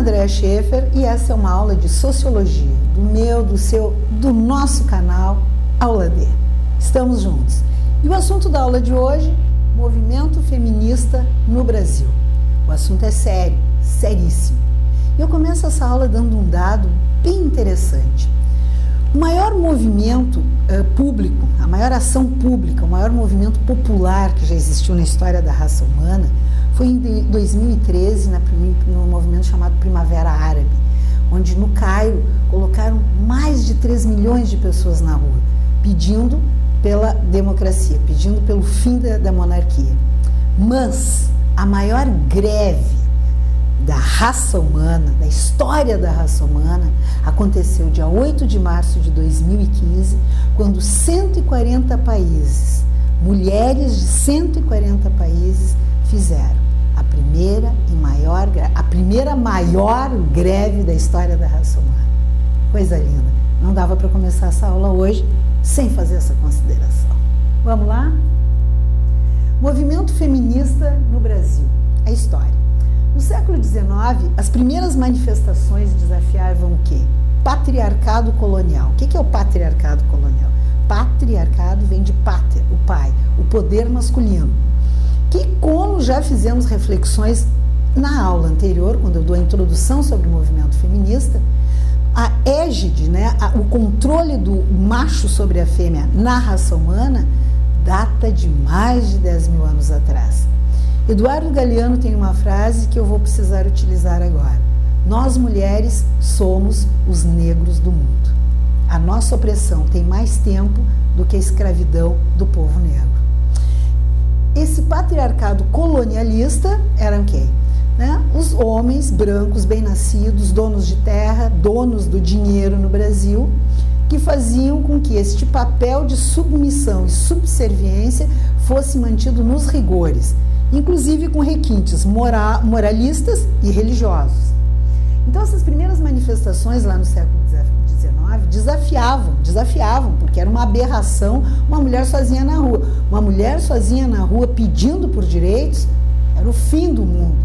Andréa Schaefer e essa é uma aula de Sociologia, do meu, do seu, do nosso canal Aula D. Estamos juntos. E o assunto da aula de hoje, movimento feminista no Brasil. O assunto é sério, seríssimo. E eu começo essa aula dando um dado bem interessante. O maior movimento público, a maior ação pública, o maior movimento popular que já existiu na história da raça humana foi em 2013, no movimento chamado Primavera Árabe, onde no Cairo colocaram mais de 3 milhões de pessoas na rua, pedindo pela democracia, pedindo pelo fim da monarquia. Mas a maior greve da raça humana, da história da raça humana, aconteceu dia 8 de março de 2015, quando 140 países, mulheres de 140 países, fizeram a primeira maior greve da história da raça humana. Coisa linda. Não dava para começar essa aula hoje sem fazer essa consideração. Vamos lá? Movimento feminista no Brasil. A história. No século XIX, as primeiras manifestações desafiavam o quê? Patriarcado colonial. O que é o patriarcado colonial? Patriarcado vem de pátria, o pai, o poder masculino. Que, como já fizemos reflexões na aula anterior, quando eu dou a introdução sobre o movimento feminista, a égide, o controle do macho sobre a fêmea na raça humana data de mais de 10 mil anos atrás. Eduardo Galeano tem uma frase que eu vou precisar utilizar agora. Nós, mulheres, somos os negros do mundo. A nossa opressão tem mais tempo do que a escravidão do povo negro. Esse patriarcado colonialista eram quem? Os homens brancos, bem-nascidos, donos de terra, donos do dinheiro no Brasil, que faziam com que este papel de submissão e subserviência fosse mantido nos rigores, inclusive com requintes moralistas e religiosos. Então, essas primeiras manifestações lá no século XIX desafiavam, porque era uma aberração uma mulher sozinha na rua. Uma mulher sozinha na rua pedindo por direitos era o fim do mundo.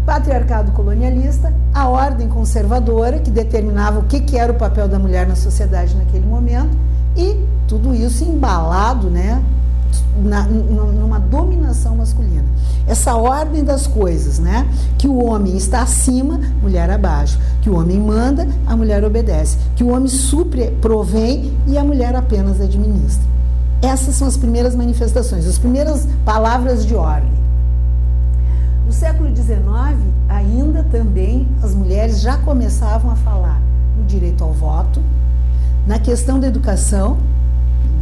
Patriarcado colonialista, a ordem conservadora, que determinava o que era o papel da mulher na sociedade naquele momento, e tudo isso embalado, numa dominação masculina. Essa ordem das coisas, que o homem está acima, mulher abaixo, que o homem manda, a mulher obedece, que o homem supre, provém e a mulher apenas administra. Essas são as primeiras manifestações, as primeiras palavras de ordem. No século XIX, ainda também as mulheres já começavam a falar no direito ao voto, na questão da educação,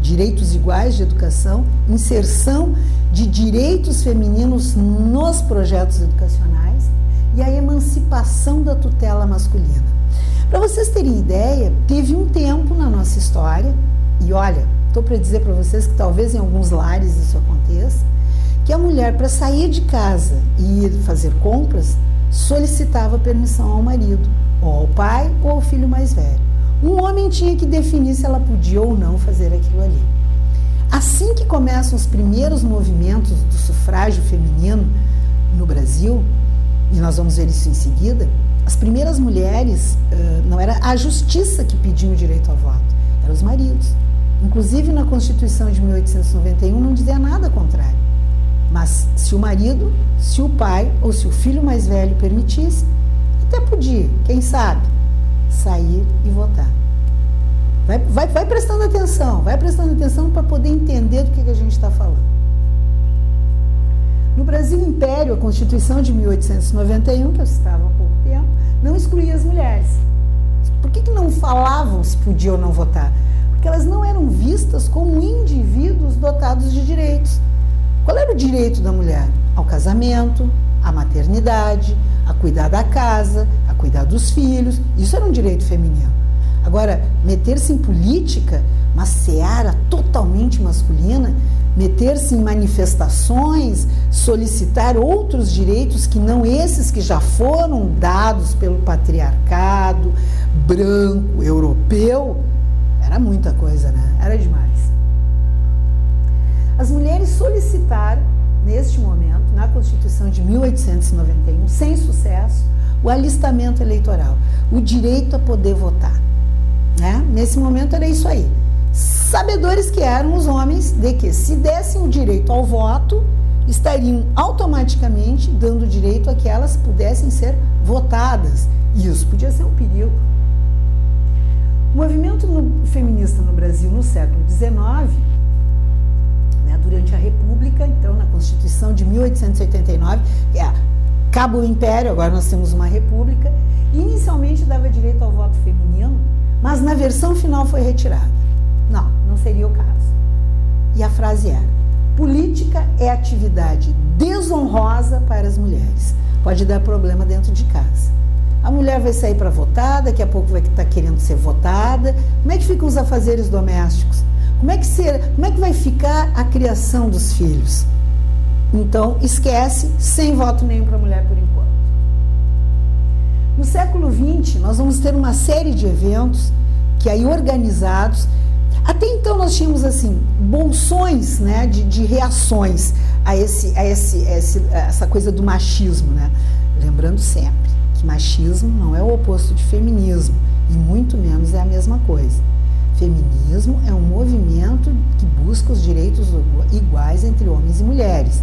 direitos iguais de educação, inserção de direitos femininos nos projetos educacionais e a emancipação da tutela masculina. Para vocês terem ideia, teve um tempo na nossa história, e olha, estou para dizer para vocês que talvez em alguns lares isso aconteça, que a mulher, para sair de casa e ir fazer compras, solicitava permissão ao marido, ou ao pai, ou ao filho mais velho. Um homem tinha que definir se ela podia ou não fazer aquilo ali. Assim que começam os primeiros movimentos do sufrágio feminino no Brasil, e nós vamos ver isso em seguida, as primeiras mulheres, não era a justiça que pediam o direito ao voto, eram os maridos. Inclusive na Constituição de 1891 não dizia nada contrário. Mas se o marido, se o pai ou se o filho mais velho permitisse, até podia, quem sabe, sair e votar. Vai prestando atenção para poder entender do que a gente está falando. No Brasil Império, a Constituição de 1891, que eu citava há pouco tempo, não excluía as mulheres. Por que não falavam se podia ou não votar? Porque elas não eram vistas como indivíduos dotados de direitos. Qual era o direito da mulher? Ao casamento, à maternidade, a cuidar da casa, a cuidar dos filhos. Isso era um direito feminino. Agora, meter-se em política, uma seara totalmente masculina, meter-se em manifestações, solicitar outros direitos que não esses que já foram dados pelo patriarcado branco, europeu, era muita coisa, Era demais. As mulheres solicitaram, neste momento, na Constituição de 1891, sem sucesso, o alistamento eleitoral, o direito a poder votar. Né? Nesse momento era isso aí. Sabedores que eram os homens de que, se dessem o direito ao voto, estariam automaticamente dando direito a que elas pudessem ser votadas. E isso podia ser um perigo. O movimento feminista no Brasil no século XIX, né, durante a República, então na Constituição de 1889, que acaba o Império, agora nós temos uma República, inicialmente dava direito ao voto feminino, mas na versão final foi retirada. Não seria o caso. E a frase era: política é atividade desonrosa para as mulheres. Pode dar problema dentro de casa. A mulher vai sair para votar, daqui a pouco vai estar querendo ser votada. Como é que ficam os afazeres domésticos? Como é que vai ficar a criação dos filhos? Então, esquece, sem voto nenhum para a mulher por enquanto. No século XX, nós vamos ter uma série de eventos que aí organizados. Até então nós tínhamos assim bolsões, né, de reações a essa coisa do machismo, né? Lembrando sempre que machismo não é o oposto de feminismo e muito menos é a mesma coisa. Feminismo é um movimento que busca os direitos iguais entre homens e mulheres.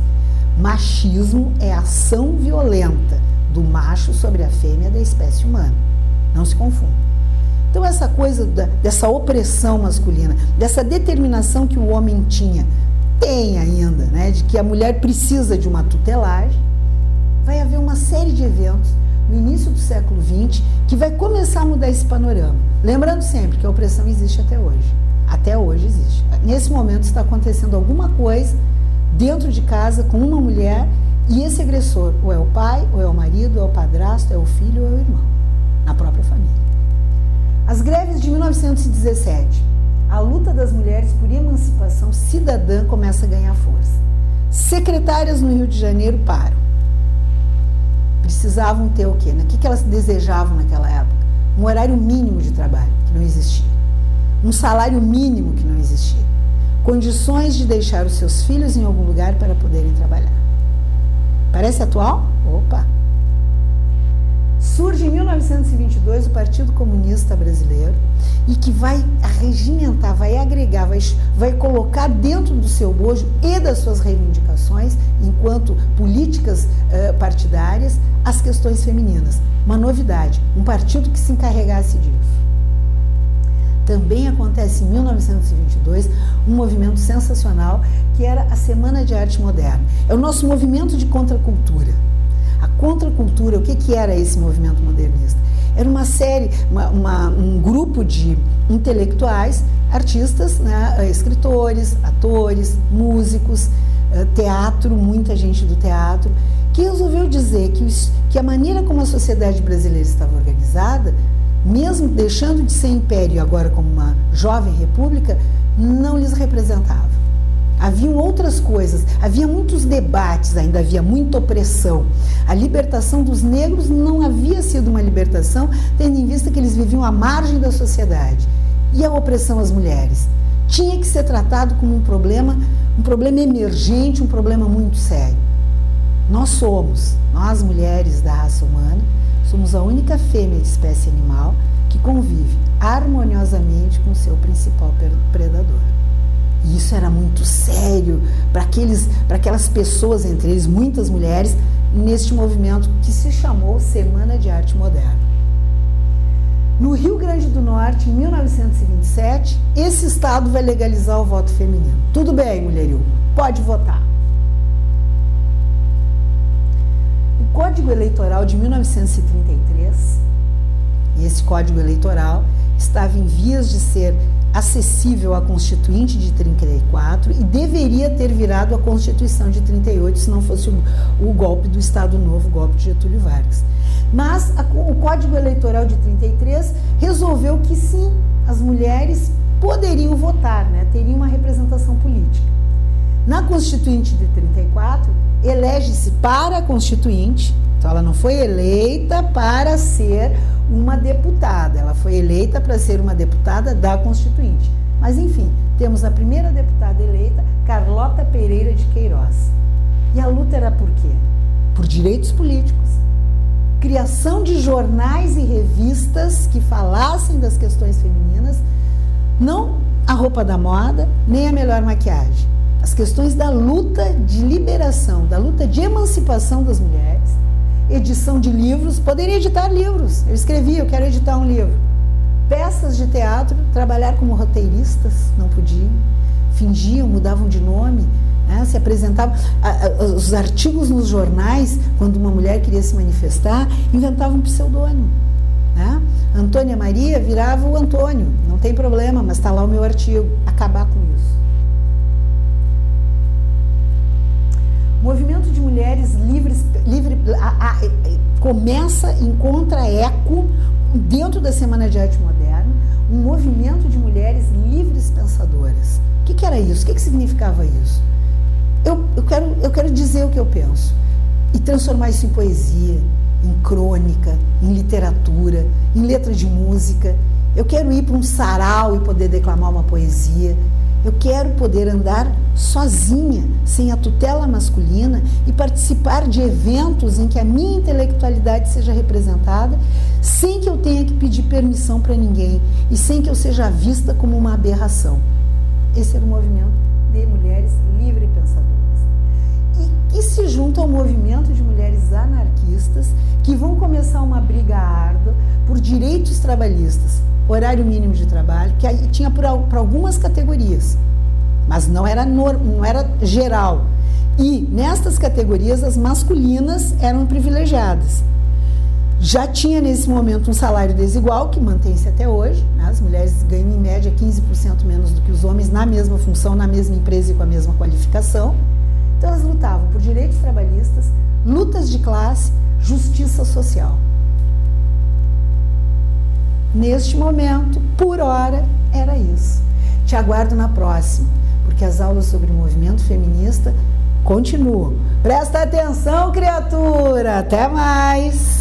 Machismo é a ação violenta do macho sobre a fêmea da espécie humana. Não se confunda. Então, essa coisa dessa opressão masculina, dessa determinação que o homem tem ainda, né, de que a mulher precisa de uma tutelagem, vai haver uma série de eventos no início do século XX que vai começar a mudar esse panorama. Lembrando sempre que a opressão existe até hoje. Até hoje existe. Nesse momento está acontecendo alguma coisa dentro de casa com uma mulher e esse agressor ou é o pai, ou é o marido, ou é o padrasto, é o filho ou é o irmão, na própria família. As greves de 1917, a luta das mulheres por emancipação cidadã começa a ganhar força. Secretárias no Rio de Janeiro param. Precisavam ter o quê? O que elas desejavam naquela época? Um horário mínimo de trabalho, que não existia. Um salário mínimo, que não existia. Condições de deixar os seus filhos em algum lugar para poderem trabalhar. Parece atual? Opa! Surge em 1922 o Partido Comunista Brasileiro e que vai regimentar, vai agregar, vai colocar dentro do seu bojo e das suas reivindicações, enquanto políticas partidárias, as questões femininas. Uma novidade, um partido que se encarregasse disso. Também acontece em 1922 um movimento sensacional que era a Semana de Arte Moderna. É o nosso movimento de contracultura. A contracultura, o que era esse movimento modernista? Era uma série, um grupo de intelectuais, artistas, né, escritores, atores, músicos, teatro, muita gente do teatro, que resolveu dizer que a maneira como a sociedade brasileira estava organizada, mesmo deixando de ser império e agora como uma jovem república, não lhes representava. Haviam outras coisas, havia muitos debates, ainda havia muita opressão. A libertação dos negros não havia sido uma libertação, tendo em vista que eles viviam à margem da sociedade. E a opressão às mulheres? Tinha que ser tratado como um problema emergente, um problema muito sério. Nós mulheres da raça humana, somos a única fêmea de espécie animal que convive harmoniosamente com seu principal predador. E isso era muito sério para aquelas pessoas, entre eles muitas mulheres, neste movimento que se chamou Semana de Arte Moderna. No Rio Grande do Norte, em 1927, esse estado vai legalizar o voto feminino. Tudo bem, mulherio, pode votar. O Código Eleitoral de 1933, e esse Código Eleitoral estava em vias de ser acessível à Constituinte de 34 e deveria ter virado a Constituição de 38 se não fosse o golpe do Estado Novo, o golpe de Getúlio Vargas. Mas o Código Eleitoral de 33 resolveu que sim, as mulheres poderiam votar, né, teriam uma representação política. Na Constituinte de 34, elege-se para a Constituinte, então ela não foi eleita para ser uma deputada, ela foi eleita para ser uma deputada da Constituinte. Mas, enfim, temos a primeira deputada eleita, Carlota Pereira de Queiroz. E a luta era por quê? Por direitos políticos. criação de jornais e revistas que falassem das questões femininas, não a roupa da moda, nem a melhor maquiagem. As questões da luta de liberação, da luta de emancipação das mulheres, edição de livros, poderia editar livros. Eu escrevi, eu quero editar um livro. Peças de teatro, trabalhar como roteiristas, não podiam. Fingiam, mudavam de nome, né? Se apresentavam. Os artigos nos jornais, quando uma mulher queria se manifestar, inventavam um pseudônimo. Né? Antônia Maria virava o Antônio, não tem problema, mas está lá o meu artigo. Acabar com isso. O movimento de mulheres livres começa, encontra eco dentro da Semana de Arte Moderna, um movimento de mulheres livres pensadoras. O que era isso? O que significava isso? Eu quero dizer o que eu penso e transformar isso em poesia, em crônica, em literatura, em letra de música. Eu quero ir para um sarau e poder declamar uma poesia. Eu quero poder andar sozinha, sem a tutela masculina, e participar de eventos em que a minha intelectualidade seja representada, sem que eu tenha que pedir permissão para ninguém e sem que eu seja vista como uma aberração. Esse era o movimento de mulheres livres pensadoras. E que se junta ao movimento de mulheres anarquistas que vão começar uma briga árdua por direitos trabalhistas, horário mínimo de trabalho, que aí tinha para algumas categorias, mas não era geral. E nestas categorias as masculinas eram privilegiadas. Já tinha nesse momento um salário desigual, que mantém-se até hoje, né? As mulheres ganham em média 15% menos do que os homens na mesma função, na mesma empresa e com a mesma qualificação. Então elas lutavam por direitos trabalhistas, lutas de classe, justiça social. Neste momento, por hora, era isso. Te aguardo na próxima, porque as aulas sobre o movimento feminista continuam. Presta atenção, criatura! Até mais!